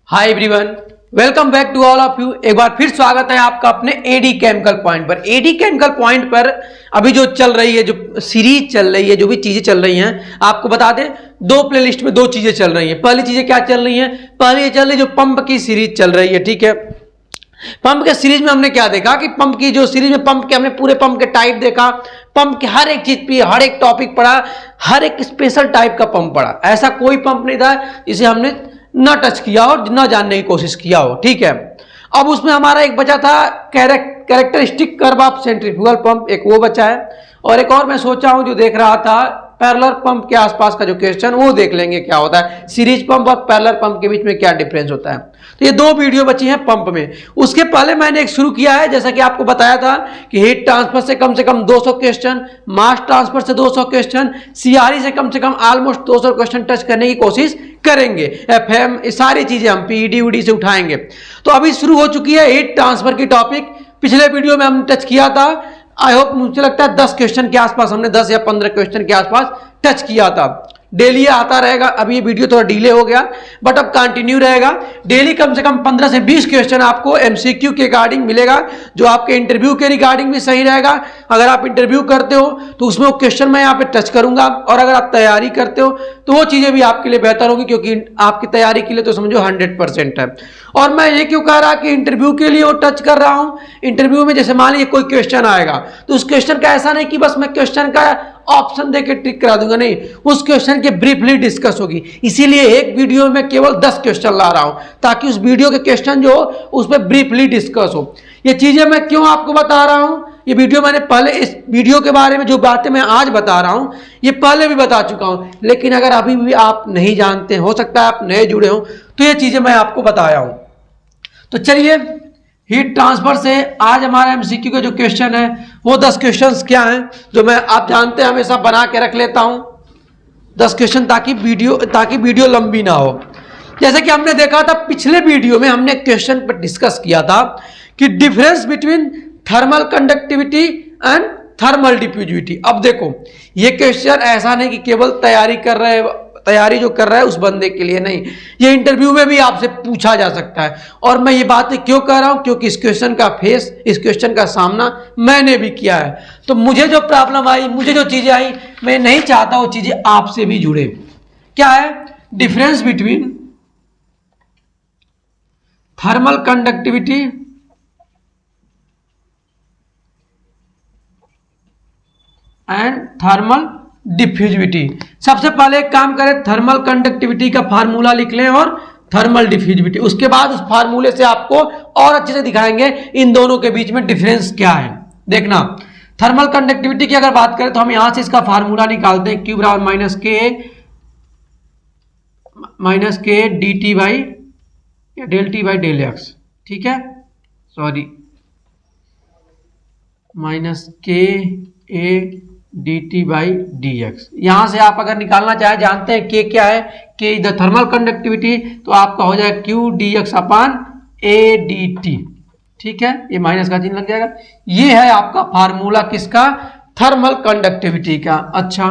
Hi everyone, welcome back to all of you. एक बार फिर स्वागत है आपका अपने एडी केमिकल पॉइंट पर। एडी केमिकल पॉइंट पर अभी जो चल रही है, जो सीरीज चल रही है, जो भी चीजें चल रही हैं, आपको बता दें दो प्लेलिस्ट में दो चीजें चल रही हैं। पहली चीजें क्या चल रही हैं? पहली ये चल रही है जो पंप की सीरीज चल रही है, ठीक है। पंप के सीरीज में हमने क्या देखा कि पंप की जो सीरीज में पंप के हमने पूरे पंप के टाइप देखा, पंप के हर एक चीज पे हर एक टॉपिक पढ़ा, हर एक स्पेशल टाइप का पंप पढ़ा। ऐसा कोई पंप नहीं था जिसे हमने ना टच किया हो, ना जानने की कोशिश किया हो, ठीक है। अब उसमें हमारा एक बचा था characteristic curve of centrifugal pump, एक वो बचा है। और एक और मैं सोचा हूं जो देख रहा था, पैरेलल पंप के आसपास का जो क्वेश्चन वो देख लेंगे क्या होता है, सीरीज पंप और पैरेलल पंप के बीच में क्या डिफरेंस होता है। तो ये दो वीडियो बची हैं पंप में। उसके पहले मैंने एक शुरू किया है, जैसा कि आपको बताया था कि हीट ट्रांसफर से कम 200 क्वेश्चन, मास ट्रांसफर से 200 क्वेश्चन, सीआरई से कम ऑलमोस्ट 200 क्वेश्चन टच करने की कोशिश करेंगे। एफएम सारी चीजें हम पीईडी वीडी से उठाएंगे। तो अभी शुरू हो चुकी है हीट ट्रांसफर की टॉपिक। पिछले वीडियो में हमने टच किया था, आई होप मुझे लगता है 10 क्वेश्चन के आसपास, हमने 10 या 15 क्वेश्चन के आसपास टच किया था। डेली आता रहेगा। अभी ये वीडियो थोड़ा डिले हो गया बट अब कंटिन्यू रहेगा। डेली कम से कम 15 से 20 क्वेश्चन आपको एमसीक्यू के रिगार्डिंग मिलेगा, जो आपके इंटरव्यू के रिगार्डिंग भी सही रहेगा। अगर आप इंटरव्यू करते हो तो उसमें वो क्वेश्चन मैं यहाँ पे टच करूंगा, और अगर आप तैयारी करते हो तो वो चीजें भी आपके लिए बेहतर होगी, क्योंकि आपकी तैयारी के लिए तो समझो 100% है। और मैं ये क्यों कह रहा कि इंटरव्यू के लिए वो टच कर रहा हूं, इंटरव्यू में जैसे मान लीजिए कोई क्वेश्चन आएगा तो उस क्वेश्चन का ऐसा नहीं कि बस मैं क्वेश्चन का ऑप्शन देके टिक करा दूंगा, नहीं, उस क्वेश्चन के ब्रीफली डिस्कस होगी। इसीलिए एक वीडियो में केवल 10 क्वेश्चन ला रहा हूं, ताकि उस वीडियो के क्वेश्चन जो उस पर ब्रीफली डिस्कस हो। ये चीजें मैं क्यों आपको बता रहा हूं, ये वीडियो मैंने पहले, इस वीडियो के बारे में जो बातें मैं आज बता रहा हूं ये पहले भी बता चुका हूं, लेकिन अगर अभी भी आप नहीं जानते, हो सकता है आप नए जुड़े हो, तो ये चीजें मैं आपको बताया हूं। तो चलिए, हीट ट्रांसफर से आज हमारा एमसीक्यू का जो क्वेश्चन है वो 10 क्वेश्चंस क्या हैं, जो मैं आप जानते हैं हमेशा बना के रख लेता हूं 10 क्वेश्चन, ताकि वीडियो लंबी ना हो। जैसे कि हमने देखा था पिछले वीडियो में, हमने क्वेश्चन पर डिस्कस किया था कि difference between thermal conductivity and thermal diffusivity. अब देखो, ये क्वेश्चन ऐसा नहीं कि केवल तैयारी जो कर रहा है उस बंदे के लिए नहीं, ये इंटरव्यू में भी आपसे पूछा जा सकता है। और मैं ये बातें क्यों कर रहा हूं, क्योंकि इस क्वेश्चन का सामना मैंने भी किया है। तो मुझे जो प्रॉब्लम आई, मुझे जो चीजें आई, मैं नहीं चाहता वो चीजें आपसे भी जुड़े। क्या है difference between thermal conductivity and thermal diffusivity. सबसे पहले एक काम करें, थर्मल कंडक्टिविटी का फार्मूला लिख लें और थर्मल डिफ्यूजिविटी, उसके बाद उस फार्मूले से आपको और अच्छे से दिखाएंगे इन दोनों के बीच में डिफरेंस क्या है। देखना, थर्मल कंडक्टिविटी की अगर बात करें तो हम यहां से इसका फार्मूला निकालते हैं, Q बराबर minus k d T by del T by del x, ठीक है, sorry, minus k A d T by d x. यहां से आप अगर निकालना चाहे, जानते हैं के क्या है, के इधर थर्मल कंडक्टिविटी, तो आपका हो जाएगा क्यू डी एक्स अपान ए डी टी, ठीक है, ये माइनस का चिन्ह लग जाएगा। ये है आपका फार्मूला किसका, थर्मल कंडक्टिविटी का। अच्छा,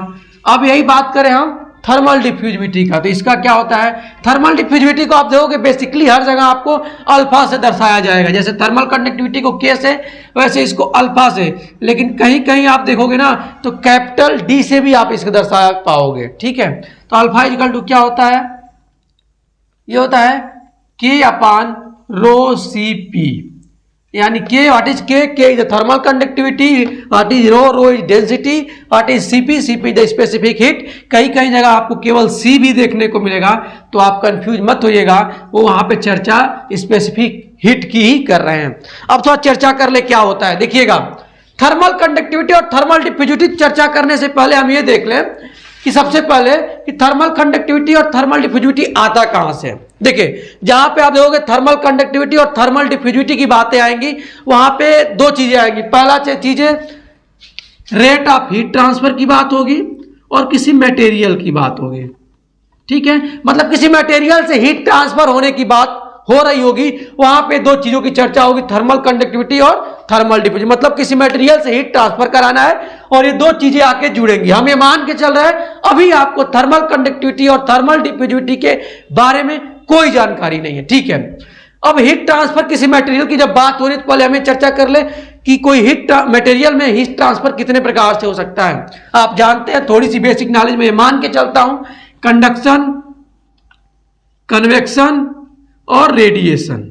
अब यही बात करें हम थर्मल डिफ्यूजिविटी का, तो इसका क्या होता है, थर्मल डिफ्यूजिविटी को आप देखोगे बेसिकली हर जगह आपको अल्फा से दर्शाया जाएगा। जैसे थर्मल कंडक्टिविटी को के से, वैसे इसको अल्फा से, लेकिन कहीं कहीं आप देखोगे ना तो कैपिटल डी से भी आप इसको दर्शा पाओगे, ठीक है। तो अल्फा इक्वल टू क्या होता है, ये होता है के अपान रो सी पी, यानी k, what is k is the thermal conductivity, what is rho is density, what is C P the specific heat. कहीं कहीं जगह आपको केवल सी भी देखने को मिलेगा, तो आप कंफ्यूज मत होइएगा, वो वहां पे चर्चा स्पेसिफिक हीट की ही कर रहे हैं। अब थोड़ा चर्चा कर ले क्या होता है, देखिएगा, थर्मल कंडक्टिविटी और थर्मल डिफ्यूजिविटी चर्चा करने से पहले हम ये देख लें कि सबसे पहले कि थर्मल कंडक्टिविटी और थर्मल डिफ्यूजिविटी आता कहां से है। देखिए, जहां पे आप देखोगे थर्मल कंडक्टिविटी और थर्मल डिफ्यूजिविटी की बातें आएंगी, वहां पे दो चीजें आएंगी। पहला चीजें रेट ऑफ हीट ट्रांसफर की बात होगी और किसी मटेरियल की बात होगी, ठीक है, मतलब किसी मटेरियल से हीट ट्रांसफर होने की बात हो रही होगी, वहां पे दो चीजों की चर्चा होगी, थर्मल कंडक्टिविटी और थर्मल डिफ्यूजिविटी। मतलब किसी मटेरियल से हीट ट्रांसफर कराना है और ये दो चीजें आके जुड़ेंगी। हम ये मान के चल रहे हैं अभी आपको थर्मल कंडक्टिविटी और थर्मल डिफ्यूजिविटी के बारे में कोई जानकारी नहीं है, ठीक है। अब हीट ट्रांसफर किसी मटेरियल की जब बात हो रही है तो पहले हमें चर्चा कर ले कि कोई मटेरियल में हीट ट्रांसफर कितने प्रकार से हो सकता है। आप जानते हैं, थोड़ी सी बेसिक नॉलेज में मान के चलता हूं, कंडक्शन, कन्वेक्शन और रेडिएशन,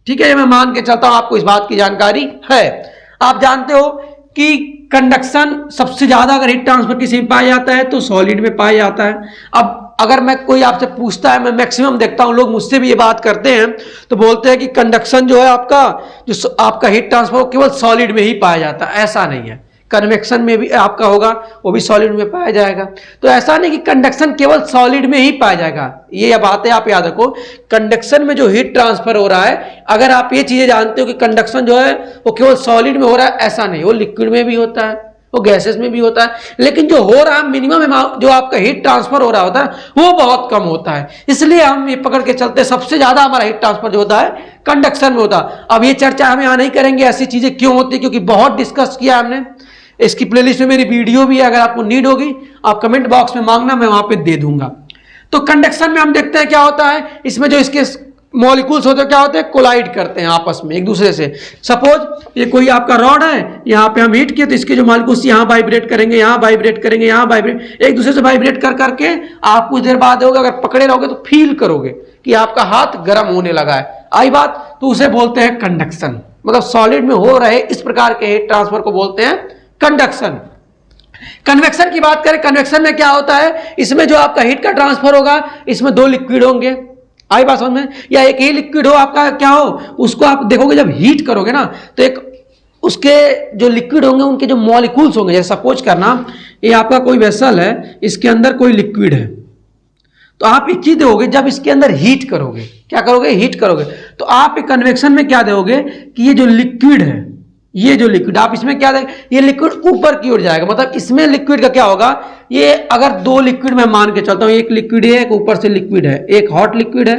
ठीक है, ये मैं मान के चलता हूं, आपको इस बात की जानकारी है। आप जानते हो कि कंडक्शन सबसे ज्यादा अगर हीट ट्रांसफर किसी में पाया जाता है तो सॉलिड में पाया जाता है। अब अगर मैं कोई आपसे पूछता है, मैं मैक्सिमम देखता हूं लोग मुझसे भी ये बात करते हैं, तो बोलते हैं कि कंडक्शन जो है आपका, जो आपका हीट ट्रांसफर केवल सॉलिड में ही पाया जाता है। ऐसा नहीं है, कन्वेक्शन में भी आपका होगा, वो भी सॉलिड में पाया जाएगा। तो ऐसा नहीं कि कंडक्शन केवल सॉलिड में ही पाया जाएगा, ये बात है, आप याद रखो। कंडक्शन में जो हीट ट्रांसफर हो रहा है, अगर आप ये चीजें जानते हो कि कंडक्शन जो है वो केवल सॉलिड में हो रहा है, ऐसा नहीं, वो लिक्विड में भी होता है, वो गैसेस में भी होता है, लेकिन जो हो रहा है मिनिमम जो आपका हीट ट्रांसफर हो रहा होता है वो बहुत कम होता है। इसलिए हम ये पकड़ के चलते, सबसे ज्यादा हमारा हीट ट्रांसफर जो होता है कंडक्शन में होता है। अब ये चर्चा हम यहां नहीं करेंगे ऐसी चीजें क्यों होती है, क्योंकि बहुत डिस्कस किया हमने, इसकी प्लेलिस्ट में मेरी वीडियो भी है, अगर आपको नीड होगी आप कमेंट बॉक्स में मांगना, मैं वहां पे दे दूंगा। तो कंडक्शन में हम देखते हैं क्या होता है, इसमें जो इसके मॉलिक्यूल्स होते हैं क्या होते हैं, कोलाइड करते हैं आपस में एक दूसरे से। सपोज ये कोई आपका रॉड है, यहाँ पे हम हीट किए तो इसके जो मॉलिक्यूल्स यहाँ वाइब्रेट करेंगे, यहाँ वाइब्रेट करेंगे, यहाँ वाइब्रेट, एक दूसरे से वाइब्रेट कर करके आप कुछ देर बाद होगा, अगर पकड़े रहोगे तो फील करोगे कि आपका हाथ गर्म होने लगा है, आई बात, तो उसे बोलते हैं कंडक्शन। मतलब सॉलिड में हो रहे इस प्रकार के हीट ट्रांसफर को बोलते हैं कंडक्शन। कन्वेक्शन की बात करें, कन्वेक्शन में क्या होता है, इसमें जो आपका हीट का ट्रांसफर होगा, इसमें दो लिक्विड होंगे, आई बात समझ में, या एक ही लिक्विड हो आपका, क्या हो, उसको आप देखोगे जब हीट करोगे ना तो एक उसके जो लिक्विड होंगे उनके जो मॉलिक्यूल्स होंगे, जैसे सपोज करना ये आपका कोई वेसल है, इसके अंदर कोई लिक्विड है, तो आप एक चीज दोगे, जब इसके अंदर हीट करोगे, क्या करोगे, हीट करोगे, तो आप एक कन्वेक्शन में क्या दोगे कि ये जो लिक्विड है, ये जो लिक्विड आप इसमें क्या देंगे, ये लिक्विड ऊपर की ओर जाएगा। मतलब इसमें लिक्विड का क्या होगा, ये अगर दो लिक्विड मैं मान के चलता हूं, एक लिक्विड है, एक ऊपर से लिक्विड है, एक हॉट लिक्विड है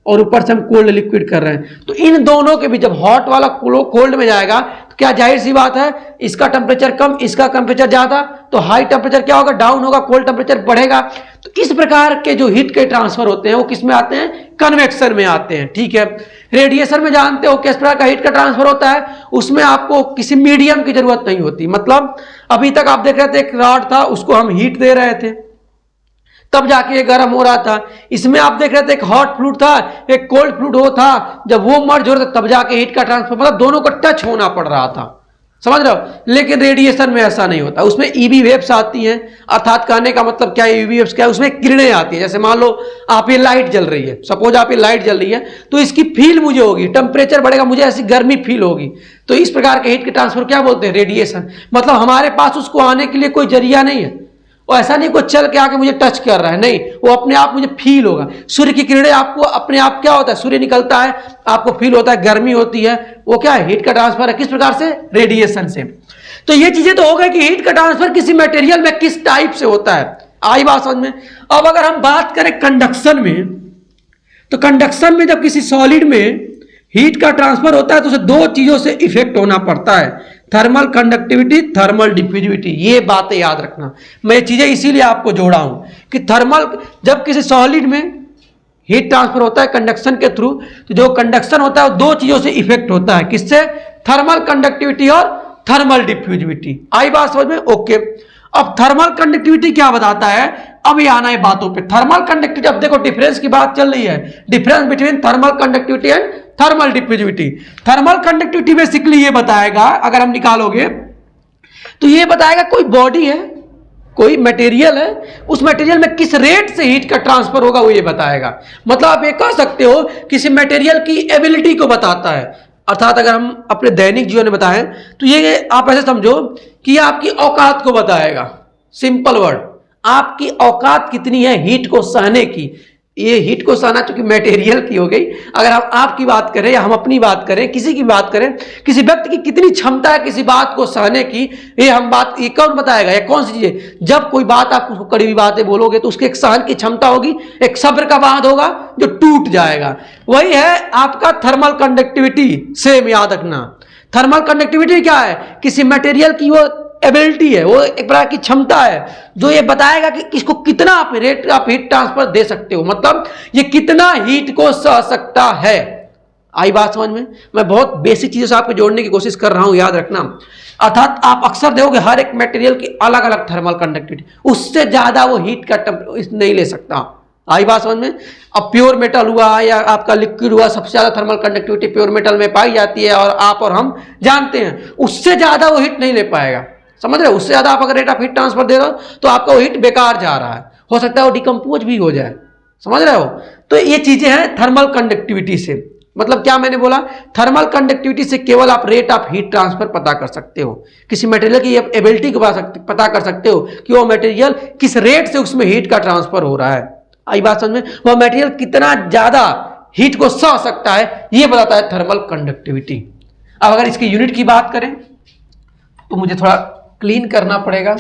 और ऊपर से हम कोल्ड लिक्विड कर रहे हैं, तो इन दोनों के भी जब हॉट वाला कोल्ड में जाएगा तो क्या जाहिर सी बात है, इसका टेम्परेचर कम, इसका टेम्परेचर ज्यादा, तो हाई टेम्परेचर क्या होगा, डाउन होगा, कोल्ड टेम्परेचर बढ़ेगा। तो इस प्रकार के जो हीट के ट्रांसफर होते हैं वो किस में आते हैं, कन्वेक्शन में आते हैं, ठीक है। रेडिएशन में जानते हो किस प्रकार का हीट का ट्रांसफर होता है, उसमें आपको किसी मीडियम की जरूरत नहीं होती। मतलब अभी तक आप देख रहे थे एक रॉड था, उसको हम हीट दे रहे थे तब जाके ये गर्म हो रहा था। इसमें आप देख रहे थे एक हॉट फ्लूइड था, एक कोल्ड फ्लूइड हो था, जब वो मर्ज हो रहा था तब जाके हीट का ट्रांसफर, मतलब दोनों को टच होना पड़ रहा था, समझ रहे हो। लेकिन रेडिएशन में ऐसा नहीं होता, उसमें ईवी वेव्स आती हैं, अर्थात कहने का मतलब क्या है, ईवी वेव्स क्या है, उसमें किरणें आती हैं। जैसे मान लो आप ये लाइट जल रही है, सपोज आप ये लाइट जल रही है, तो इसकी फील मुझे होगी, टेम्परेचर बढ़ेगा, मुझे ऐसी गर्मी फील होगी, तो इस प्रकार के हीट के ट्रांसफर क्या बोलते हैं, रेडिएशन। मतलब हमारे पास उसको आने के लिए कोई जरिया नहीं है, और ऐसा नहीं कोई चल के आके मुझे टच कर रहा है, नहीं, वो अपने आप मुझे फील होगा। सूर्य की किरणें आपको अपने आप क्या होता है, सूर्य निकलता है आपको फील होता है, गर्मी होती है, वो क्या है, हीट का ट्रांसफर है, किस प्रकार से, रेडिएशन से। तो ये चीजें तो हो गई कि हीट का ट्रांसफर किसी मटेरियल में किस टाइप से होता है, आई बात समझ में। अब अगर हम बात करें कंडक्शन में, तो कंडक्शन में जब किसी सॉलिड में हीट का ट्रांसफर होता है तो उसे दो चीजों से इफेक्ट होना पड़ता है, थर्मल कंडक्टिविटी, थर्मल डिफ्यूजिविटी। ये बातें याद रखना, मैं ये चीजें इसीलिए आपको जोड़ा हूं कि थर्मल, जब किसी सॉलिड में हीट ट्रांसफर होता है कंडक्शन के थ्रू, तो जो कंडक्शन होता है वो दो चीजों से इफेक्ट होता है, किससे, थर्मल कंडक्टिविटी और थर्मल डिफ्यूजिविटी। आई बात समझ में, ओके। अब थर्मल कंडक्टिविटी क्या बताता है, अब ये आना है बातों पे। थर्मल कंडक्टिविटी, अब देखो डिफरेंस की बात चल रही है, difference between thermal conductivity and thermal diffusivity. Thermal conductivity basically ये बताएगा, अगर हम निकालोगे तो ये बताएगा कोई बॉडी है, कोई मटेरियल है, उस मटेरियल में किस रेट से हीट का ट्रांसफर होगा वो ये बताएगा। मतलब आप ये कह सकते हो किसी मटेरियल की एबिलिटी को बताता है, अर्थात अगर हम अपने दैनिक जीवन में बताएं तो ये आप ऐसे समझो कि आपकी औकात को बताएगा। सिंपल वर्ड, आपकी औकात कितनी है हीट को सहने की। ये हीट को सहना चूंकि मटेरियल की हो गई, अगर हम आपकी बात करें या हम अपनी बात करें, किसी की बात करें, किसी व्यक्ति की कितनी क्षमता है किसी बात को सहने की, ये हम बात, ये कौन बताएगा, ये कौन सी चीज है। जब कोई बात आप उसको कड़वी बातें बोलोगे तो उसके एक सहन की क्षमता होगी, एक सब्र का बात होगा जो टूट जाएगा। वही है आपका थर्मल कंडक्टिविटी। सेम याद रखना, थर्मल कंडक्टिविटी क्या है, किसी मटेरियल की वो एबिलिटी है, वो एक प्रकार की क्षमता है जो ये बताएगा कि इसको कितना आप रेट ऑफ हीट ट्रांसफर दे सकते हो, मतलब ये कितना हीट को सह सकता है। आई बात समझ में? मैं बहुत बेसिक चीजों से आपको जोड़ने की कोशिश कर रहा हूं, याद रखना। अर्थात आप अक्सर देखोगे हर एक मटेरियल की अलग अलग थर्मल कंडक्टिविटी, उससे ज्यादा वो हीट का नहीं ले सकता। आई बात समझ में? अब प्योर मेटल हुआ या आपका लिक्विड हुआ, सबसे ज्यादा थर्मल कंडक्टिविटी प्योर मेटल में पाई जाती है, और आप और हम जानते हैं उससे ज्यादा वो हीट नहीं ले पाएगा। समझ रहे हो? उससे ज्यादा आप अगर रेट ऑफ हीट ट्रांसफर दे रहे हो तो आपका वो हीट बेकार जा रहा है, हो सकता है वो डिकम्पोज भी हो जाए। समझ रहे हो? तो ये चीजें हैं थर्मल कंडक्टिविटी से। मतलब क्या मैंने बोला, थर्मल कंडक्टिविटी से केवल आप रेट ऑफ हीट ट्रांसफर पता कर सकते हो, किसी मटेरियल की एबिलिटी को पता कर सकते हो कि वो मटेरियल किस रेट से उसमें हीट का ट्रांसफर हो रहा है। आई बात समझ में? वह मटेरियल कितना ज्यादा हीट को सह सकता है, ये बताता है थर्मल कंडक्टिविटी। अब अगर इसकी यूनिट की बात करें तो मुझे थोड़ा क्लीन करना पड़ेगा।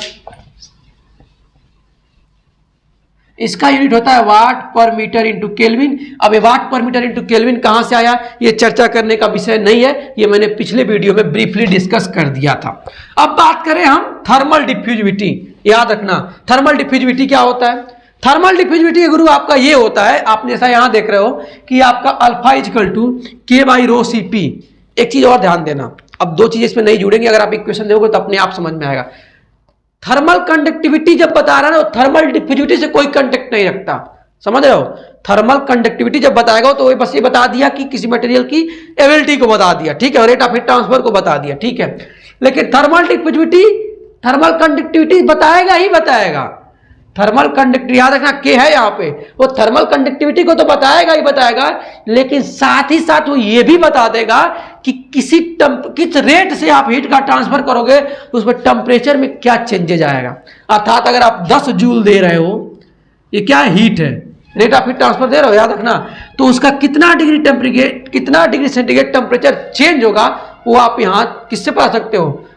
इसका यूनिट होता है watt per metre into kelvin. अब ये वाट पर मीटर इंटू केल्विन कहां से आया, ये चर्चा करने का विषय नहीं है, ये मैंने पिछले वीडियो में ब्रीफली डिस्कस कर दिया था। अब बात करें हम थर्मल डिफ्यूजिविटी। याद रखना थर्मल डिफ्यूजिविटी क्या होता है। थर्मल डिफ्यूजिविटी गुरु आपका ये होता है, आपने ऐसा यहां देख रहे हो कि आपका अल्फा इजकल टू के बाई रो सी पी। एक चीज और ध्यान देना, अब दो चीजें इसमें नहीं जुड़ेंगी, अगर आप इक्वेशन देखोगे तो अपने आप समझ में आएगा। थर्मल कंडक्टिविटी जब बता रहा है ना, थर्मल डिफ्यूजिविटी से कोई कंटेक्ट नहीं रखता। समझ रहे हो? थर्मल कंडक्टिविटी जब बताएगा तो बस ये बता दिया कि किसी मटेरियल की एबिलिटी को बता दिया, ठीक है, रेट ऑफ हीट ट्रांसफर को बता दिया, ठीक है। लेकिन थर्मल डिफ्यूजिविटी थर्मल कंडक्टिविटी बताएगा ही बताएगा। थर्मल कंडक्टिविटी याद रखना के है यहाँ पे, वो थर्मल कंडक्टिविटी को तो बताएगा ही बताएगा, लेकिन साथ ही साथ वो ये भी बता देगा कि किस रेट से आप हीट का ट्रांसफर करोगे तो उसमें टेम्परेचर में क्या चेंजेज आएगा। अर्थात अगर आप 10 जूल दे रहे हो, ये क्या है, हीट है, रेट ऑफ हीट ट्रांसफर दे रहे हो, याद रखना, तो उसका कितना डिग्री सेंटीग्रेड टेम्परेचर चेंज होगा वो आप यहाँ किससे पता सकते हो,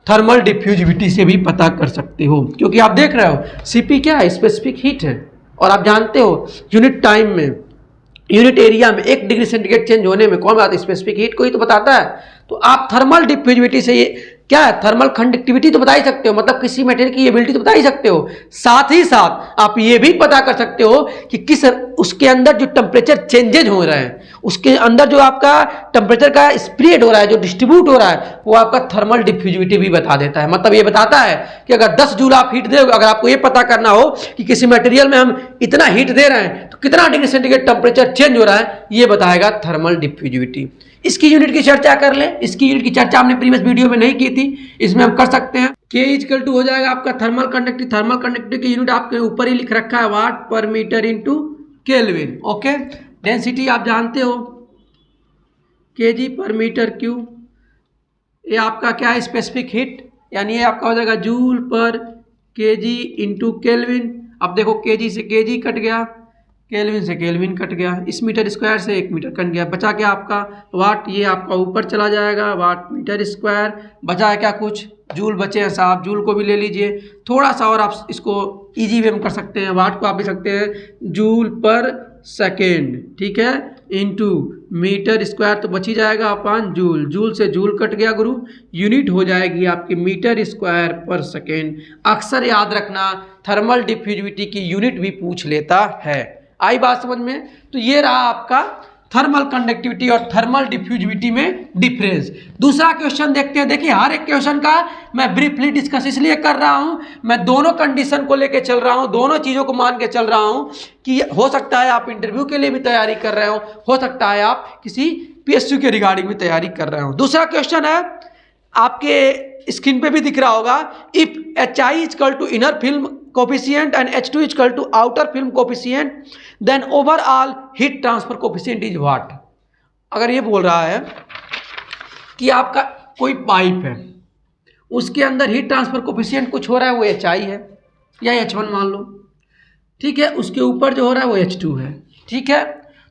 थर्मल डिफ्यूजिविटी से भी पता कर सकते हो। क्योंकि आप देख रहे हो सीपी क्या है, स्पेसिफिक हीट है, और आप जानते हो यूनिट टाइम में, यूनिट एरिया में 1 डिग्री सेंटीग्रेड चेंज होने में कौन बात, स्पेसिफिक हीट को ही तो बताता है। तो आप थर्मल डिफ्यूजिविटी से ये क्या है, थर्मल कंडक्टिविटी तो बता ही सकते हो, मतलब किसी मटेरियल की एबिलिटी तो बता ही सकते हो, साथ ही साथ आप ये भी पता कर सकते हो कि किस उसके अंदर जो टेम्परेचर चेंजेज हो रहे हैं, उसके अंदर जो आपका टेम्परेचर का स्प्रेड हो रहा है, जो डिस्ट्रीब्यूट हो रहा है, वो आपका थर्मल डिफ्यूजिविटी भी बता देता है। मतलब ये बताता है कि अगर 10 जूल आप हीट दोगे, अगर आपको ये पता करना हो कि किसी मटेरियल में हम इतना हीट दे रहे हैं तो कितना डिग्री सेंटीग्रेड टेम्परेचर चेंज हो रहा है, ये बताएगा थर्मल डिफ्यूजिविटी। इसकी यूनिट की चर्चा कर ले। इसकी यूनिट की चर्चा हमने प्रीवियस वीडियो में नहीं की थी, इसमें हम कर सकते हैं। के इक्वल टू हो जाएगा आपका थर्मल कंडक्टिविटी की यूनिट आपके ऊपर ही लिख रखा है, watt per metre into kelvin. Okay, density आप जानते हो केजी पर मीटर क्यूब। ये आपका क्या है, स्पेसिफिक हीट, यानी ये आपका हो जाएगा जूल पर केजी इंटू केल्विन। अब देखो केजी से केजी कट गया, केल्विन से केल्विन कट गया, इस मीटर स्क्वायर से 1 मीटर कट गया, बचा क्या आपका वाट, ये आपका ऊपर चला जाएगा, वाट मीटर स्क्वायर। बचा है क्या, कुछ जूल बचे हैं साहब, जूल को भी ले लीजिए। थोड़ा सा और आप इसको इजी वे में कर सकते हैं, वाट को आप भी सकते हैं जूल पर सेकेंड, ठीक है, इंटू मीटर स्क्वायर तो बच ही जाएगा अपन जूल, जूल से जूल कट गया गुरु, यूनिट हो जाएगी आपकी मीटर स्क्वायर पर सेकेंड। अक्सर याद रखना थर्मल डिफ्यूजिविटी की यूनिट भी पूछ लेता है। आई बात समझ में? तो ये रहा आपका थर्मल कंडक्टिविटी और थर्मल डिफ्यूजिविटी में डिफरेंस। दूसरा क्वेश्चन देखते हैं। देखिए हर एक क्वेश्चन का मैं ब्रीफली डिस्कस इसलिए कर रहा हूं, मैं दोनों कंडीशन को लेके चल रहा हूं, दोनों चीजों को मान के चल रहा हूं कि हो सकता है आप इंटरव्यू के लिए भी तैयारी कर रहे हो सकता है आप किसी पीएसयू के रिगार्डिंग भी तैयारी कर रहे हो। दूसरा क्वेश्चन है आपके स्क्रीन पे भी दिख रहा होगा, if HI equal to inner film coefficient and H2 equal to outer film coefficient then overall heat transfer coefficient is what. अगर ये बोल रहा है कि आपका कोई पाइप है, उसके अंदर हीट ट्रांसफर कोफिशिएंट कुछ हो रहा है, वो HI है या H1 मान लो, ठीक है, उसके ऊपर जो हो रहा है वो H2 है, ठीक है।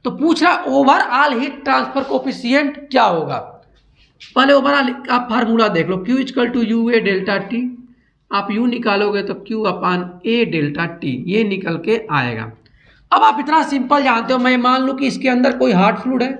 तो पूछ रहा ओवरऑल हीट ट्रांसफर कोफिशिएंट क्या होगा। पहले ओवरऑल आप फार्मूला देख लो, Q equal to U A delta T, आप U निकालोगे तो Q upon A delta T, ये निकल के आएगा। अब आप इतना सिंपल जानते हो, मैं मान लूँ कि इसके अंदर कोई हार्ड फ्लूइड है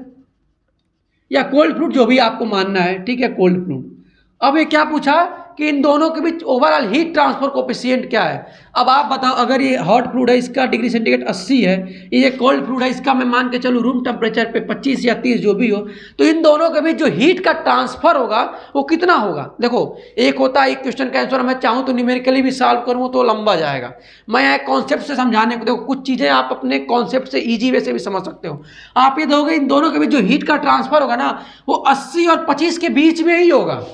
या कोल्ड फ्लूइड, जो भी आपको मानना है, ठीक है, कोल्ड फ्लूइड। अब ये क्या पूछा कि इन दोनों के बीच ओवरऑल हीट ट्रांसफर कोफिशिएंट क्या है। अब आप बताओ, अगर ये हॉट फ्लूइड है, इसका डिग्री सेंटीग्रेड 80 है, ये कोल्ड फ्लूइड है, इसका मैं मान के चलूँ रूम टेम्परेचर पे 25 या 30 जो भी हो, तो इन दोनों के बीच जो हीट का ट्रांसफर होगा वो कितना होगा। देखो, एक होता है एक क्वेश्चन का आंसर, मैं चाहूँ तो न्यूमेरिकली भी सॉल्व करूँ तो लंबा जाएगा। मैं यहाँ कॉन्सेप्ट से समझाने को, देखो कुछ चीज़ें आप अपने कॉन्सेप्ट से ईजी वे से भी समझ सकते हो। आप ये दोगे इन दोनों के बीच जो हीट का ट्रांसफर होगा ना, वो 80 और 25 के बीच में ही होगा।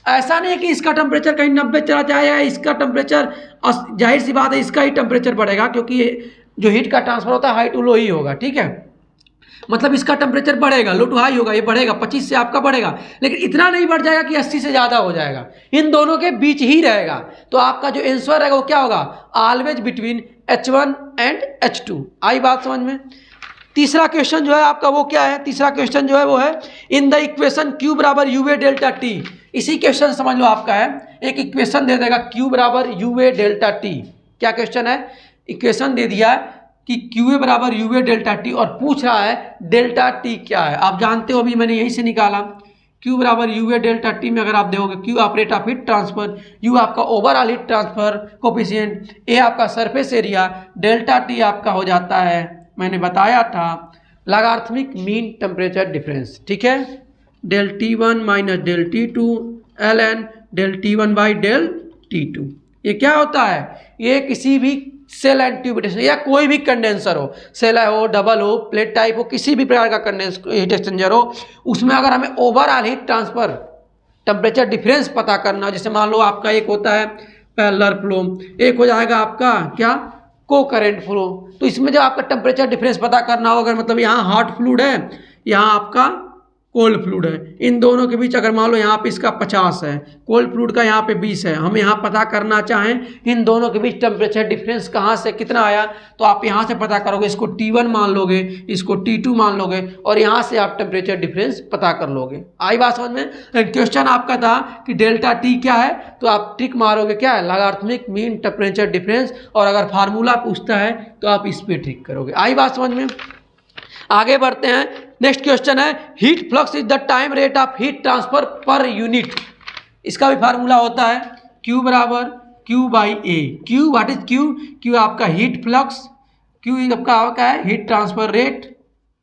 ऐसा नहीं है कि इसका टेम्परेचर कहीं 90 चला जाएगा, इसका टेम्परेचर, जाहिर सी बात है इसका ही टेम्परेचर बढ़ेगा, क्योंकि ये जो हीट का ट्रांसफर होता है हाई टू लो ही होगा, ठीक है। मतलब इसका टेम्परेचर बढ़ेगा, लो टू हाई होगा, ये बढ़ेगा, 25 से आपका बढ़ेगा, लेकिन इतना नहीं बढ़ जाएगा कि 80 से ज़्यादा हो जाएगा, इन दोनों के बीच ही रहेगा। तो आपका जो आंसर रहेगा वो क्या होगा, always between H1 and H2। आई बात समझ में। तीसरा क्वेश्चन जो है आपका वो क्या है, तीसरा क्वेश्चन जो है वो है इन द इक्वेशन Q बराबर UA डेल्टा T। इसी क्वेश्चन समझ लो आपका है, एक इक्वेशन दे देगा Q बराबर UA डेल्टा T। क्या क्वेश्चन है, इक्वेशन दे दिया कि QA बराबर UA डेल्टा T और पूछ रहा है डेल्टा T क्या है। आप जानते हो, अभी मैंने यहीं से निकाला, Q बराबर UA डेल्टा T में अगर आप देखोगे, Q आप rate of heat transfer, U आपका overall heat transfer coefficient, A आपका सरफेस एरिया, डेल्टा T आपका हो जाता है, मैंने बताया था, लॉगरिथमिक मीन टेम्परेचर डिफरेंस, ठीक है। Del T1 minus del T2 ln del T1 by del T2। ये क्या होता है, ये किसी भी सेल एंड ट्यूब या कोई भी कंडेंसर हो, सेल हो, डबल हो, प्लेट टाइप हो, किसी भी प्रकार का कंडेंसर हीट एक्सचेंजर हो, उसमें अगर हमें overall heat transfer temperature difference पता करना हो, जैसे मान लो आपका एक होता है पैरेलल फ्लो, एक हो जाएगा आपका क्या को करंट फ्लो, तो इसमें जो आपका टेम्परेचर डिफरेंस पता करना हो, अगर मतलब यहाँ हॉट फ्लूइड है, यहाँ आपका कोल्ड फ्लूइड है, इन दोनों के बीच अगर मान लो यहाँ पे इसका 50 है, कोल्ड फ्लूइड का यहाँ पे 20 है, हम यहाँ पता करना चाहें इन दोनों के बीच टेम्परेचर डिफरेंस कहाँ से कितना आया, तो आप यहाँ से पता करोगे, इसको T1 मान लोगे, इसको T2 मान लोगे, और यहाँ से आप टेम्परेचर डिफरेंस पता कर लोगे। आई बात समझ में। क्वेश्चन आपका था कि डेल्टा T क्या है, तो आप ट्रिक मारोगे क्या है, लॉगरिथमिक मीन टेम्परेचर डिफरेंस, और अगर फार्मूला पूछता है तो आप इस पर ट्रिक करोगे। आई बात समझ में। आगे बढ़ते हैं, नेक्स्ट क्वेश्चन है heat flux is the time rate of heat transfer per unit. इसका भी फार्मूला होता है Q बराबर Q by A। Q what is Q, Q आपका हीट फ्लक्स, Q आपका है हीट ट्रांसफर रेट,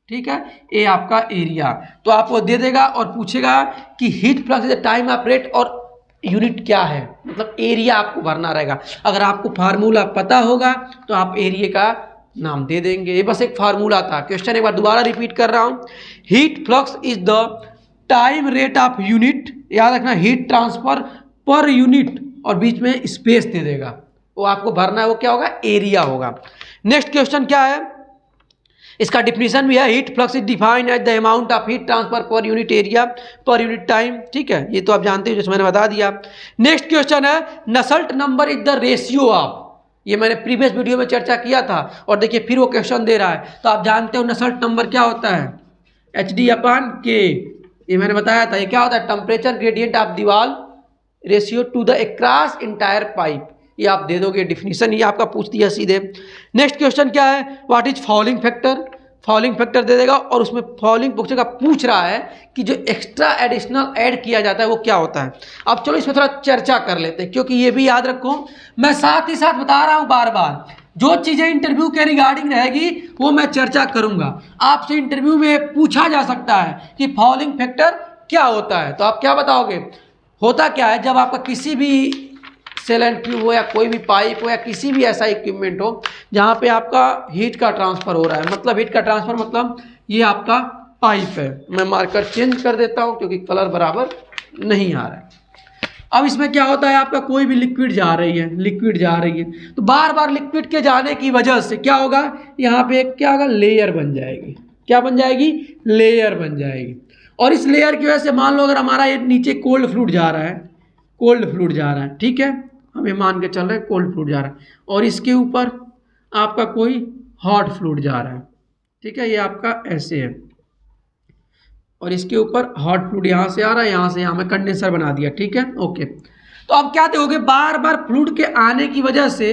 ठीक है, A आपका एरिया। तो आपको दे देगा और पूछेगा कि heat flux is the time of rate और यूनिट क्या है, मतलब एरिया आपको भरना रहेगा। अगर आपको फार्मूला पता होगा तो आप एरिया का नाम दे देंगे। ये बस एक फार्मूला था। क्वेश्चन एक बार दोबारा रिपीट कर रहा हूँ, heat flux is the time rate of unit, याद रखना हीट ट्रांसफर पर यूनिट, और बीच में स्पेस दे देगा, वो आपको भरना है, वो क्या होगा, एरिया होगा। नेक्स्ट क्वेश्चन क्या है, इसका डिफिनीशन भी है, heat flux is defined as the amount of heat transfer per unit area per unit time, ठीक है, ये तो आप जानते हो, जैसे मैंने बता दिया। नेक्स्ट क्वेश्चन है नसल्ट number is the ratio of, ये मैंने प्रीवियस वीडियो में चर्चा किया था, और देखिए फिर वो क्वेश्चन दे रहा है। तो आप जानते हो नसल्ट नंबर क्या होता है, HD/K, ये मैंने बताया था। ये क्या होता है, टेम्परेचर ग्रेडियंट ऑफ दीवार ratio two the across entire pipe. ये आप दे दोगे डिफिनीशन, ये आपका पूछ दिया सीधे। नेक्स्ट क्वेश्चन क्या है, what is falling factor, falling factor दे देगा, और उसमें फॉलिंग पूछ रहा है कि जो एक्स्ट्रा एडिशनल ऐड किया जाता है वो क्या होता है। अब चलो इसमें थोड़ा चर्चा कर लेते हैं, क्योंकि ये भी याद रखो, मैं साथ ही साथ बता रहा हूँ बार बार, जो चीज़ें इंटरव्यू के रिगार्डिंग रहेगी वो मैं चर्चा करूंगा। आपसे इंटरव्यू में पूछा जा सकता है कि फॉलिंग फैक्टर क्या होता है, तो आप क्या बताओगे, होता क्या है, जब आपका किसी भी सेल एंड ट्यूब हो या कोई भी पाइप हो या किसी भी ऐसा इक्विपमेंट हो जहाँ पे आपका हीट का ट्रांसफ़र हो रहा है, मतलब हीट का ट्रांसफ़र मतलब ये आपका पाइप है। मैं मार्कर चेंज कर देता हूँ क्योंकि कलर बराबर नहीं आ रहा है। अब इसमें क्या होता है, आपका कोई भी लिक्विड जा रही है, लिक्विड जा रही है, तो बार बार लिक्विड के जाने की वजह से क्या होगा, यहाँ पे एक क्या होगा, लेयर बन जाएगी। क्या बन जाएगी, लेयर बन जाएगी। और इस लेयर की वजह से मान लो अगर हमारा ये नीचे कोल्ड फ्लूइड जा रहा है, कोल्ड फ्लूइड जा रहा है, ठीक है, हम ये मान के चल रहे हैं कोल्ड फ्लूइड जा रहा है, और इसके ऊपर आपका कोई हॉट फ्लूइड जा रहा है, ठीक है, ये आपका ऐसे है, और इसके ऊपर हॉट फ्लूइड यहाँ से आ रहा है, यहाँ से यहाँ में कंडेंसर बना दिया, ठीक है, ओके। तो अब क्या देखोगे, बार बार फ्लूइड के आने की वजह से,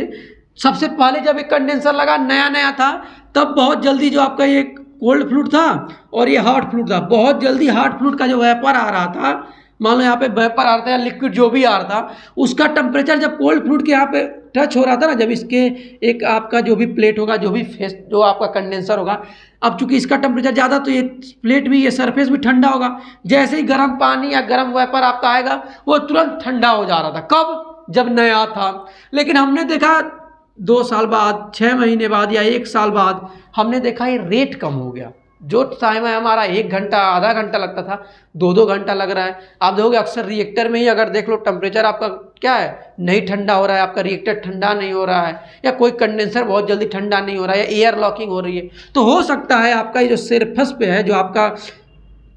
सबसे पहले जब एक कंडेंसर लगा नया नया था, तब बहुत जल्दी जो आपका ये कोल्ड फ्लूइड था और ये हॉट फ्लूइड था, बहुत जल्दी हॉट फ्लूइड का जो वेपर आ रहा था मान लो यहाँ पे वेपर आ रहा था या लिक्विड जो भी आ रहा था, उसका टेम्परेचर जब कोल्ड फ्लूइड के यहाँ पे टच हो रहा था ना, जब इसके एक आपका जो भी प्लेट होगा, जो भी फेस जो आपका कंडेंसर होगा, अब चूंकि इसका टेम्परेचर ज़्यादा तो ये प्लेट भी, ये सरफेस भी ठंडा होगा। जैसे ही गर्म पानी या गर्म वेपर आपका आएगा वो तुरंत ठंडा हो जा रहा था। कब? जब नया था। लेकिन हमने देखा 2 साल बाद, 6 महीने बाद या 1 साल बाद हमने देखा ये रेट कम हो गया। जो टाइम है हमारा 1 घंटा आधा घंटा लगता था, 2-2 घंटा लग रहा है। आप देखोगे अक्सर रिएक्टर में ही अगर देख लो टेम्परेचर आपका क्या है, नहीं ठंडा हो रहा है, आपका रिएक्टर ठंडा नहीं हो रहा है, या कोई कंडेंसर बहुत जल्दी ठंडा नहीं हो रहा है, या एयर लॉकिंग हो रही है, तो हो सकता है आपका ये जो सरफेस पे है, जो आपका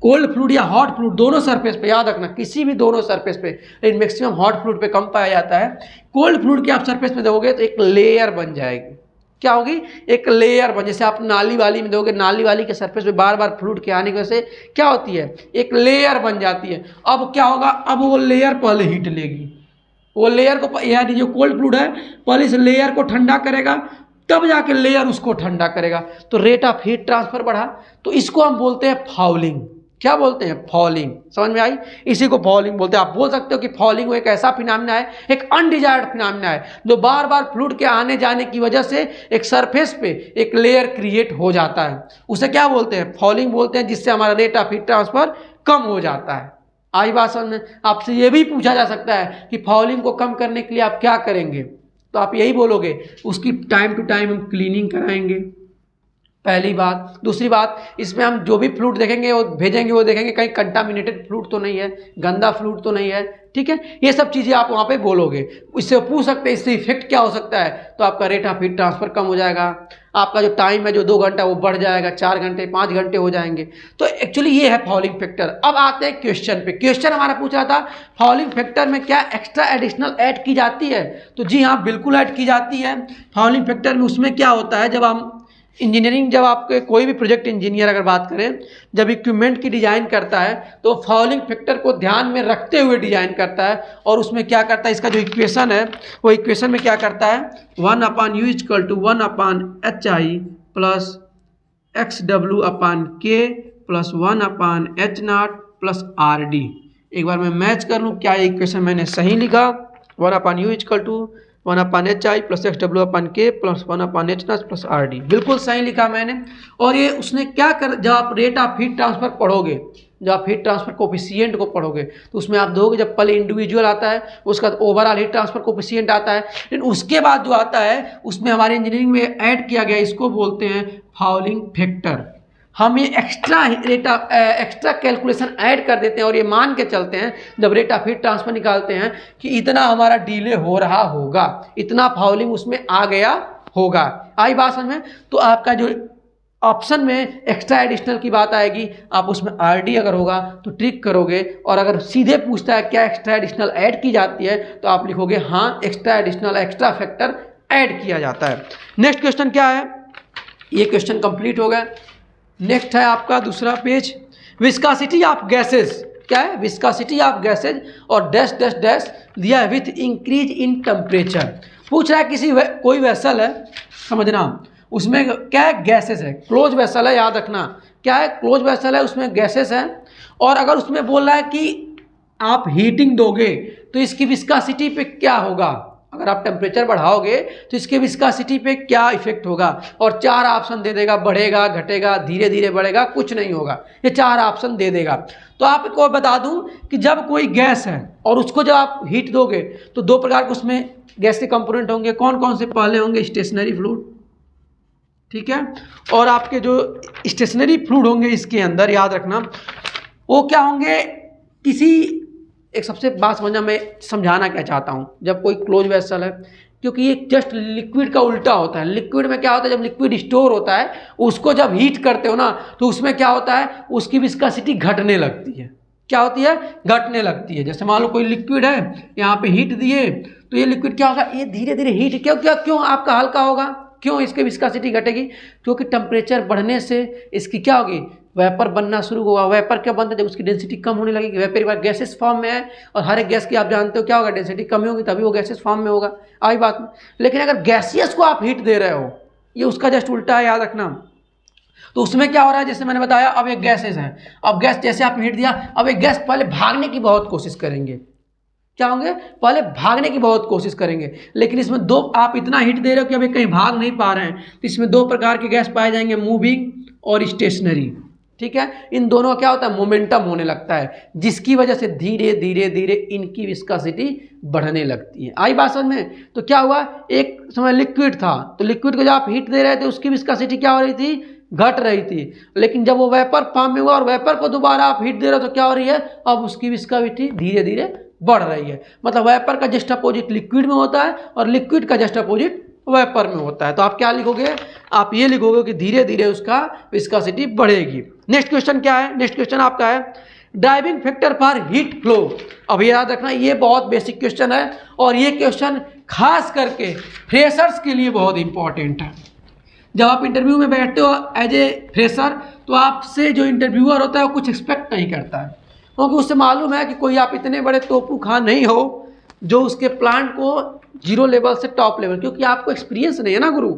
कोल्ड फ्लूइड या हॉट फ्लूइड, दोनों सरफेस पे, याद रखना किसी भी दोनों सरफेस पे, लेकिन मैक्सिमम हॉट फ्लूइड पे कम पाया जाता है। कोल्ड फ्लूइड के आप सरफेस पे दोगे तो एक लेयर बन जाएगी। क्या होगी? एक लेयर बन, जैसे आप नाली वाली में दोगे, नाली वाली के सरफेस पे बार बार फ्लूइड के आने की वजह से क्या होती है, एक लेयर बन जाती है। अब क्या होगा, अब वो लेयर पहले हीट लेगी, वो लेयर को, यानी जो कोल्ड फ्लूइड है पहले इस लेयर को ठंडा करेगा, तब जाके लेयर उसको ठंडा करेगा, तो रेट ऑफ हीट ट्रांसफर बढ़ा। तो इसको हम बोलते हैं फॉलिंग। क्या बोलते हैं? फॉलिंग। समझ में आई? इसी को फॉलिंग बोलते हैं। आप बोल सकते हो कि फॉलिंग एक ऐसा फिनोमेना है, एक अनडिजायर्ड फिनोमेना है, जो बार बार फ्लूइड के आने जाने की वजह से एक सरफेस पे एक लेयर क्रिएट हो जाता है, उसे क्या बोलते हैं? फॉलिंग बोलते हैं, जिससे हमारा रेट ऑफ हीट ट्रांसफर कम हो जाता है। आई बात समझ में? आपसे ये भी पूछा जा सकता है कि फॉलिंग को कम करने के लिए आप क्या करेंगे, तो आप यही बोलोगे उसकी टाइम टू टाइम हम क्लीनिंग कराएंगे, पहली बात। दूसरी बात, इसमें हम जो भी फ्लूइड देखेंगे वो भेजेंगे, वो देखेंगे कहीं कंटामिनेटेड फ्लूइड तो नहीं है, गंदा फ्लूइड तो नहीं है, ठीक है। ये सब चीज़ें आप वहाँ पे बोलोगे। इससे पूछ सकते हैं इससे इफेक्ट क्या हो सकता है, तो आपका रेट ऑफ हीट ट्रांसफर कम हो जाएगा, आपका जो टाइम है जो 2 घंटा वो बढ़ जाएगा, 4 घंटे 5 घंटे हो जाएंगे। तो एक्चुअली ये है फॉलिंग फैक्टर। अब आते हैं क्वेश्चन पे। क्वेश्चन हमारा पूछ रहा था फॉलिंग फैक्टर में क्या एक्स्ट्रा एडिशनल ऐड की जाती है, तो जी हाँ, बिल्कुल ऐड की जाती है फॉलिंग फैक्टर में। उसमें क्या होता है, जब हम इंजीनियरिंग, जब आपके कोई भी प्रोजेक्ट इंजीनियर अगर बात करें, जब इक्विपमेंट की डिज़ाइन करता है तो फॉलिंग फैक्टर को ध्यान में रखते हुए डिज़ाइन करता है। और उसमें क्या करता है, इसका जो इक्वेशन है वो इक्वेशन में क्या करता है, 1/U = 1/HI plus XW/K plus 1/H0 + RD। एक बार मैं मैच कर लूँ क्या ये इक्वेशन मैंने सही लिखा। 1/U = 1/HI plus XW/K plus 1/H0 + RD, बिल्कुल सही लिखा मैंने। और ये उसने क्या कर, जब आप रेट ऑफ हीट ट्रांसफर पढ़ोगे, जब आप हीट ट्रांसफर कोफिशिएंट को पढ़ोगे, तो उसमें आप दोगे, जब पहले इंडिविजुअल आता है, उसका ओवरऑल हीट ट्रांसफर कोफिशिएंट आता है, लेकिन उसके बाद जो आता है उसमें हमारे इंजीनियरिंग में ऐड किया गया, इसको बोलते हैं फॉलिंग फैक्टर। हम ये एक्स्ट्रा कैलकुलेशन ऐड कर देते हैं और ये मान के चलते हैं जब रेट ऑफ हीट ट्रांसफर निकालते हैं कि इतना हमारा डिले हो रहा होगा, इतना फाउलिंग उसमें आ गया होगा। आई बात समझ में? तो आपका जो ऑप्शन में एक्स्ट्रा एडिशनल की बात आएगी, आप उसमें RD अगर होगा तो ट्रिक करोगे, और अगर सीधे पूछता है क्या एक्स्ट्रा एडिशनल ऐड की जाती है, तो आप लिखोगे हाँ, extra additional, extra factor add किया जाता है। नेक्स्ट क्वेश्चन क्या है, ये क्वेश्चन कंप्लीट हो गया। नेक्स्ट है आपका दूसरा पेज, विस्कासिटी ऑफ गैसेज। क्या है? विस्कासिटी ऑफ गैसेज और डैश डैश डैश दिया विथ इंक्रीज इन टेम्परेचर। पूछ रहा है कोई वेसल है, समझना, उसमें क्या है, गैसेस है, क्लोज वेसल है, याद रखना क्या है, क्लोज वेसल है, उसमें गैसेस है। और अगर उसमें बोल रहा है कि आप हीटिंग दोगे तो इसकी विस्कासिटी पे क्या होगा, अगर आप टेम्परेचर बढ़ाओगे तो इसके विस्कासिटी पे क्या इफेक्ट होगा, और 4 ऑप्शन दे देगा, बढ़ेगा, घटेगा, धीरे धीरे बढ़ेगा, कुछ नहीं होगा, ये 4 ऑप्शन दे देगा। तो आपको बता दूं कि जब कोई गैस है और उसको जब आप हीट दोगे तो 2 प्रकार के उसमें गैस के कंपोनेंट होंगे। कौन कौन से? पहले होंगे स्टेशनरी फ्लूइड, ठीक है, और आपके जो स्टेशनरी फ्लूइड होंगे इसके अंदर, याद रखना वो क्या होंगे, किसी एक सबसे बात समझना, मैं समझाना क्या चाहता हूँ, जब कोई क्लोज वेसल है, क्योंकि ये जस्ट लिक्विड का उल्टा होता है। लिक्विड में क्या होता है, जब लिक्विड स्टोर होता है उसको जब हीट करते हो ना, तो उसमें क्या होता है, उसकी विस्कोसिटी घटने लगती है। क्या होती है? घटने लगती है। जैसे मान लो कोई लिक्विड है, यहाँ पे हीट दिए तो ये लिक्विड क्या होगा, ये धीरे धीरे हीट, क्यों आपका हल्का होगा, क्यों इसकी विस्कोसिटी घटेगी, क्योंकि टेम्परेचर बढ़ने से इसकी क्या होगी, वेपर बनना शुरू होगा। वेपर क्या बनता है, जब उसकी डेंसिटी कम होने लगेगी। वेपर बार गैसेस फॉर्म में है, और हर एक गैस की आप जानते हो क्या होगा, डेंसिटी कमी होगी तभी वो गैसेस फॉर्म में होगा। आई बात में? लेकिन अगर गैसियस को आप हीट दे रहे हो, ये उसका जस्ट उल्टा है, याद रखना। तो उसमें क्या हो रहा है, जैसे मैंने बताया, अब एक गैसेस है, अब गैस जैसे आप हीट दिया, अब एक गैस पहले भागने की बहुत कोशिश करेंगे, क्या होंगे, पहले भागने की बहुत कोशिश करेंगे, लेकिन इसमें दो, आप इतना हीट दे रहे हो कि अभी कहीं भाग नहीं पा रहे हैं, तो इसमें दो प्रकार के गैस पाए जाएंगे, मूविंग और स्टेशनरी। ठीक है, इन दोनों का क्या होता है, मोमेंटम होने लगता है, जिसकी वजह से धीरे धीरे धीरे इनकी विस्कोसिटी बढ़ने लगती है। आई बात समझ में? तो क्या हुआ, एक समय लिक्विड था, तो लिक्विड को जब आप हीट दे रहे थे उसकी विस्कोसिटी क्या हो रही थी, घट रही थी, लेकिन जब वो वेपर फॉर्म में हुआ और वेपर को दोबारा आप हीट दे रहे हो तो क्या हो रही है, अब उसकी विस्कोसिटी धीरे धीरे बढ़ रही है। मतलब वेपर का जस्ट अपोजिट लिक्विड में होता है और लिक्विड का जस्ट अपोजिट वेपर में होता है। तो आप क्या लिखोगे, आप ये लिखोगे कि धीरे धीरे उसका विस्कोसिटी बढ़ेगी। नेक्स्ट क्वेश्चन क्या है, नेक्स्ट क्वेश्चन आपका है driving factor for heat flow. अब याद रखना ये बहुत बेसिक क्वेश्चन है और ये क्वेश्चन खास करके फ्रेशर्स के लिए बहुत इंपॉर्टेंट है। जब आप इंटरव्यू में बैठते हो एज ए फ्रेशर, तो आपसे जो इंटरव्यूअर होता है वो कुछ एक्सपेक्ट नहीं करता है, क्योंकि उससे मालूम है कि कोई आप इतने बड़े तोपू खां नहीं हो जो उसके प्लांट को जीरो लेवल से टॉप लेवल, क्योंकि आपको एक्सपीरियंस नहीं है ना गुरु।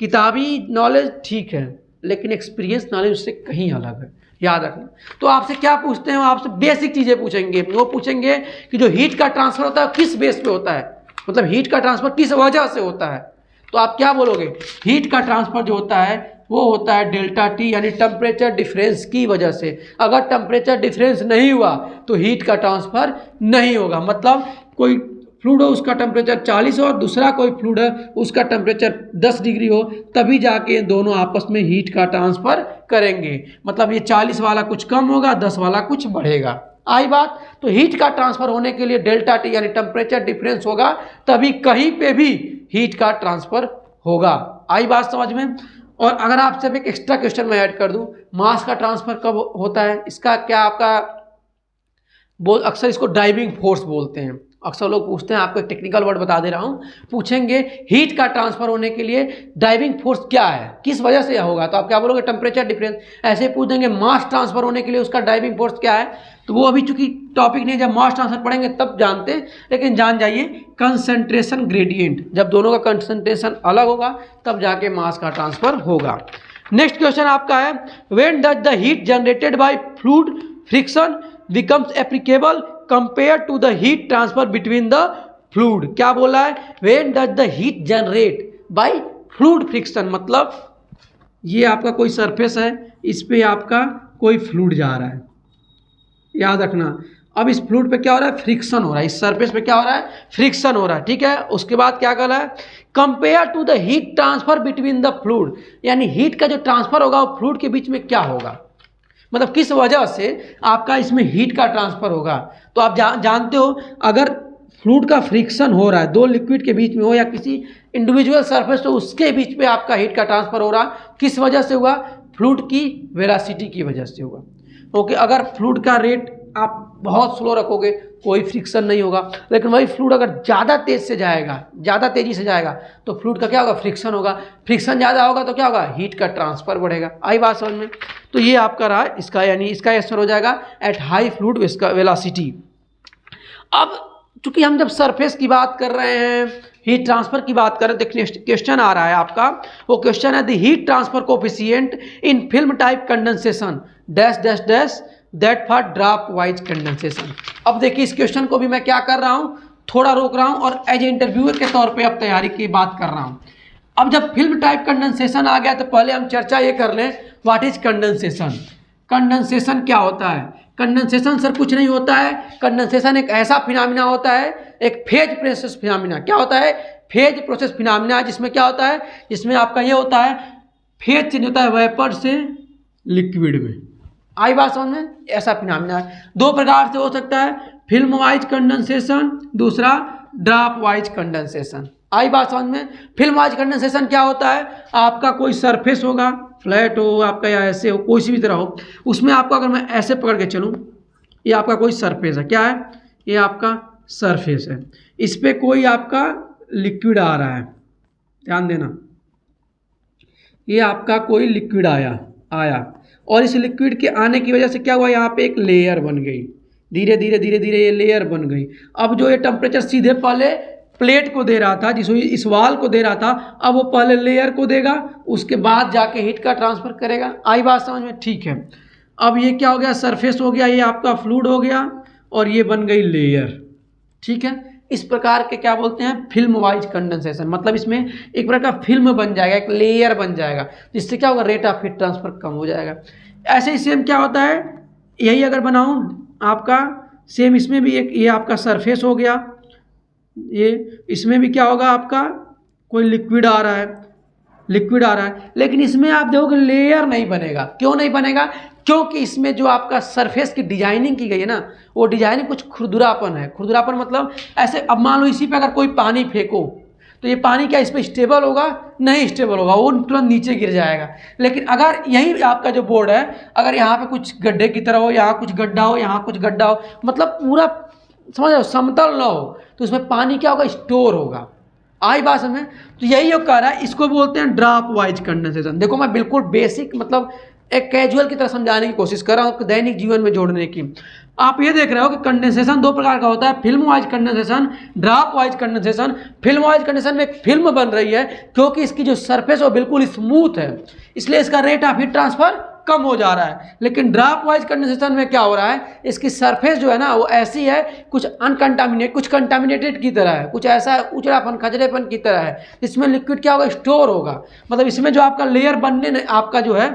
किताबी नॉलेज ठीक है, लेकिन एक्सपीरियंस नॉलेज उससे कहीं अलग है, याद रखना। तो आपसे क्या पूछते हैं, आपसे बेसिक चीज़ें पूछेंगे। वो पूछेंगे कि जो हीट का ट्रांसफर होता है किस बेस पे होता है, मतलब हीट का ट्रांसफर किस वजह से होता है। तो आप क्या बोलोगे, हीट का ट्रांसफर जो होता है वो होता है डेल्टा टी, यानी टेम्परेचर डिफरेंस की वजह से। अगर टेम्परेचर डिफरेंस नहीं हुआ तो हीट का ट्रांसफर नहीं होगा। मतलब कोई फ्लूइड हो उसका टेम्परेचर 40 हो और दूसरा कोई फ्लूइड है उसका टेम्परेचर 10 डिग्री हो, तभी जाके दोनों आपस में हीट का ट्रांसफर करेंगे। मतलब ये 40 वाला कुछ कम होगा, 10 वाला कुछ बढ़ेगा। आई बात? तो हीट का ट्रांसफर होने के लिए डेल्टा टी यानी टेम्परेचर डिफरेंस होगा, तभी कहीं पे भी हीट का ट्रांसफर होगा। आई बात समझ में? और अगर आप सिर्फ एक एक्स्ट्रा क्वेश्चन में ऐड कर दूं, मास का ट्रांसफर कब होता है, इसका क्या आपका अक्सर इसको ड्राइविंग फोर्स बोलते हैं। अक्सर लोग पूछते हैं, आपको एक टेक्निकल वर्ड बता दे रहा हूं, पूछेंगे हीट का ट्रांसफर होने के लिए ड्राइविंग फोर्स क्या है, किस वजह से होगा, तो आप क्या बोलोगे, टेम्परेचर डिफरेंस। ऐसे पूछ देंगे मास ट्रांसफर होने के लिए उसका ड्राइविंग फोर्स क्या है, तो वो अभी चूंकि टॉपिक नहीं, जब मास ट्रांसफर पढ़ेंगे तब जानते, लेकिन जान जाइए कंसंट्रेशन ग्रेडियंट, जब दोनों का कंसंट्रेशन अलग होगा तब जाके मास का ट्रांसफर होगा। नेक्स्ट क्वेश्चन आपका है when does the heat generated by fluid friction becomes applicable compare to the heat transfer between the fluid. क्या बोला है, when does the heat generate by fluid friction, मतलब ये आपका कोई सरफेस है, इस पे आपका कोई फ्लूइड जा रहा है, याद रखना। अब इस फ्लूइड पे क्या हो रहा है, फ्रिक्शन हो रहा है, इस सरफेस पे क्या हो रहा है, फ्रिक्शन हो रहा है। ठीक है, उसके बाद क्या कर रहा है, compare to the heat transfer between the fluid, यानी हीट का जो ट्रांसफर होगा वो फ्लूइड के बीच में क्या होगा, मतलब किस वजह से आपका इसमें हीट का ट्रांसफर होगा। तो आप जानते हो, अगर फ्लूइड का फ्रिक्शन हो रहा है दो लिक्विड के बीच में हो या किसी इंडिविजुअल सरफेस, तो उसके बीच में आपका हीट का ट्रांसफर हो रहा, किस वजह से हुआ, फ्लूइड की वेलोसिटी की वजह से हुआ। क्योंकि अगर फ्लूइड का रेट आप बहुत स्लो रखोगे कोई फ्रिक्शन नहीं होगा, लेकिन वही फ्लूइड अगर ज़्यादा तेज से जाएगा, ज़्यादा तेजी से जाएगा, तो फ्लूइड का क्या होगा, फ्रिक्शन होगा। फ्रिक्शन ज़्यादा होगा तो क्या होगा, हीट का ट्रांसफर बढ़ेगा। आई बात समझ में? तो ये आपका रहा इसका, यानी इसका आंसर हो जाएगा एट हाई फ्लूइड वेलोसिटी। अब चूंकि हम जब सरफेस की बात कर रहे हैं, हीट ट्रांसफर की बात कर रहे हैं, तो नेक्स्ट क्वेश्चन आ रहा है आपका, वो क्वेश्चन है the heat transfer coefficient in film type condensation dash dash dash that for drop wise condensation. अब देखिए इस क्वेश्चन को भी मैं क्या कर रहा हूँ, थोड़ा रोक रहा हूँ और एज ए इंटरव्यूअर के तौर पे अब तैयारी की बात कर रहा हूँ। अब जब फिल्म टाइप कंडेंसेशन आ गया तो पहले हम चर्चा ये कर लें, व्हाट इज कंडेंसेशन। कंडेंसेशन क्या होता है, कंडेंसेशन सर कुछ नहीं होता है, कंडेंसेशन एक ऐसा फिनोमिना होता है, एक फेज प्रोसेस फिनोमिना। क्या होता है, फेज प्रोसेस फिनोमिना, जिसमें क्या होता है, जिसमें आपका ये होता है फेज चेंज होता है वेपर से लिक्विड में। आई बात समझ में? ऐसा फिनोमिना है, दो प्रकार से हो सकता है, फिल्म वाइज कंडेंसेशन, दूसरा ड्रॉप वाइज कंडेंसेशन। आई बात समझ में? फिल्म वाइज कंडेंसेशन क्या होता है, आपका कोई सरफेस होगा, फ्लैट हो आपका या ऐसे हो, कोई सी भी तरह हो, उसमें आपको अगर मैं ऐसे पकड़ के चलूँ, ये आपका कोई सरफेस है, क्या है, ये आपका सरफेस है, इस पे कोई आपका लिक्विड आ रहा है, ध्यान देना, ये आपका कोई लिक्विड आया और इस लिक्विड के आने की वजह से क्या हुआ, यहाँ पे एक लेयर बन गई, धीरे धीरे धीरे धीरे ये लेयर बन गई। अब जो ये टेम्परेचर सीधे पहले प्लेट को दे रहा था, जिस इस वाल को दे रहा था, अब वो पहले लेयर को देगा, उसके बाद जाके हीट का ट्रांसफर करेगा। आई बात समझ में? ठीक है। अब ये क्या हो गया, सरफेस हो गया, ये आपका फ्लूइड हो गया और ये बन गई लेयर। ठीक है, इस प्रकार के क्या बोलते हैं, फिल्म वाइज कंडेंसेशन। मतलब इसमें एक प्रकार का फिल्म बन जाएगा, एक लेयर बन जाएगा, जिससे क्या होगा, रेट ऑफ हीट ट्रांसफर कम हो जाएगा। ऐसे ही सेम क्या होता है, यही अगर बनाऊं आपका सेम, इसमें भी एक ये आपका सरफेस हो गया, ये इसमें भी क्या होगा, आपका कोई लिक्विड आ रहा है, लिक्विड आ रहा है, लेकिन इसमें आप देखोगे लेयर नहीं बनेगा। क्यों नहीं बनेगा? क्योंकि इसमें जो आपका सरफेस की डिजाइनिंग की गई है ना, वो डिजाइनिंग कुछ खुरदुरापन है। खुरदुरापन मतलब ऐसे, अब मान लो इसी पे अगर कोई पानी फेंको तो ये पानी क्या इस पर स्टेबल होगा? नहीं स्टेबल होगा, वो तुरंत नीचे गिर जाएगा। लेकिन अगर यही आपका जो बोर्ड है, अगर यहाँ पे कुछ गड्ढे की तरह हो, यहाँ कुछ गड्ढा हो, यहाँ कुछ गड्ढा हो, मतलब पूरा समझ लो समतल ना हो, तो उसमें पानी क्या होगा, स्टोर होगा। आई बात समझ में? तो यही जो कह रहा है, इसको बोलते हैं ड्रॉप वाइज कंडेंसेशन। देखो मैं बिल्कुल बेसिक मतलब एक कैजुअल की तरह समझाने की कोशिश कर रहा हूँ, दैनिक जीवन में जोड़ने की। आप ये देख रहे हो कि कंडेंसेशन दो प्रकार का होता है, film wise condensation, drop wise condensation. Film wise condensation में एक फिल्म बन रही है, क्योंकि इसकी जो सरफेस है वो बिल्कुल स्मूथ है, इसलिए इसका रेट ऑफ हीट ट्रांसफर कम हो जा रहा है। लेकिन ड्रॉप वाइज कंडेंसेशन में क्या हो रहा है, इसकी सरफेस जो है ना वो ऐसी है, कुछ अनकंटामिनेट, कुछ कंटामिनेटेड की तरह है, कुछ ऐसा उचड़ापन खजड़ेपन की तरह है, इसमें लिक्विड क्या होगा, स्टोर होगा। मतलब इसमें जो आपका लेयर बनने, आपका जो है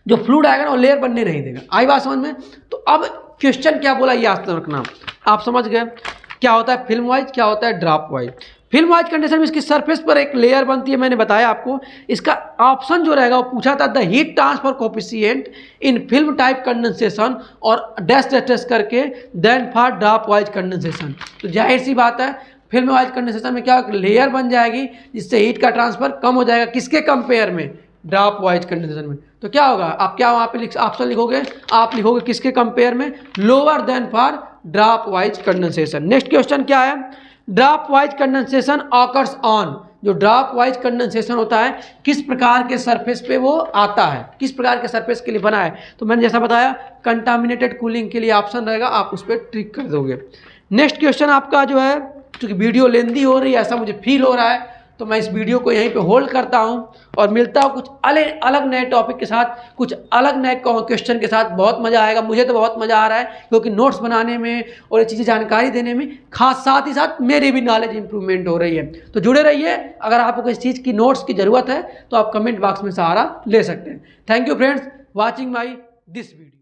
जो फ्लूइड आएगा ना वो लेयर बनने नहीं देगा। आई बात समझ में? तो अब क्वेश्चन क्या बोला ये याद रखना, आप समझ गए क्या होता है फिल्म वाइज, क्या होता है drop wise. Film wise condition में इसकी सरफेस पर एक लेयर बनती है, मैंने बताया आपको। इसका ऑप्शन जो रहेगा वो पूछा था, the heat transfer coefficient in film type condensation और डैश डैश करके then for drop wise condensation. तो जाहिर सी बात है, फिल्म वाइज कंडेंसेशन में क्या लेयर बन जाएगी, जिससे हीट का ट्रांसफर कम हो जाएगा, किसके कंपेयर में, ड्रॉप वाइज कंडेंसेशन में। तो क्या होगा, आप क्या वहाँ पे ऑप्शन लिखोगे, आप लिखोगे किसके कंपेयर में, lower than for drop wise condensation. Next question क्या है, drop wise condensation occurs on, जो ड्रॉप वाइज कंडेंसेशन होता है किस प्रकार के सरफेस पे वो आता है, किस प्रकार के सरफेस के लिए बना है। तो मैंने जैसा बताया कंटामिनेटेड कूलिंग के लिए ऑप्शन रहेगा, आप उस पर ट्रिक कर दोगे। नेक्स्ट क्वेश्चन आपका जो है, क्योंकि वीडियो लेंदी हो रही है ऐसा मुझे फील हो रहा है, तो मैं इस वीडियो को यहीं पे होल्ड करता हूं और मिलता हूं कुछ अलग नए टॉपिक के साथ, कुछ अलग नए क्वेश्चन के साथ। बहुत मज़ा आएगा, मुझे तो बहुत मज़ा आ रहा है, क्योंकि नोट्स बनाने में और ये चीज़ें जानकारी देने में, खास साथ ही साथ मेरी भी नॉलेज इंप्रूवमेंट हो रही है। तो जुड़े रहिए। अगर आपको किसी चीज़ की नोट्स की ज़रूरत है तो आप कमेंट बॉक्स में सहारा ले सकते हैं। Thank you friends watching my this video.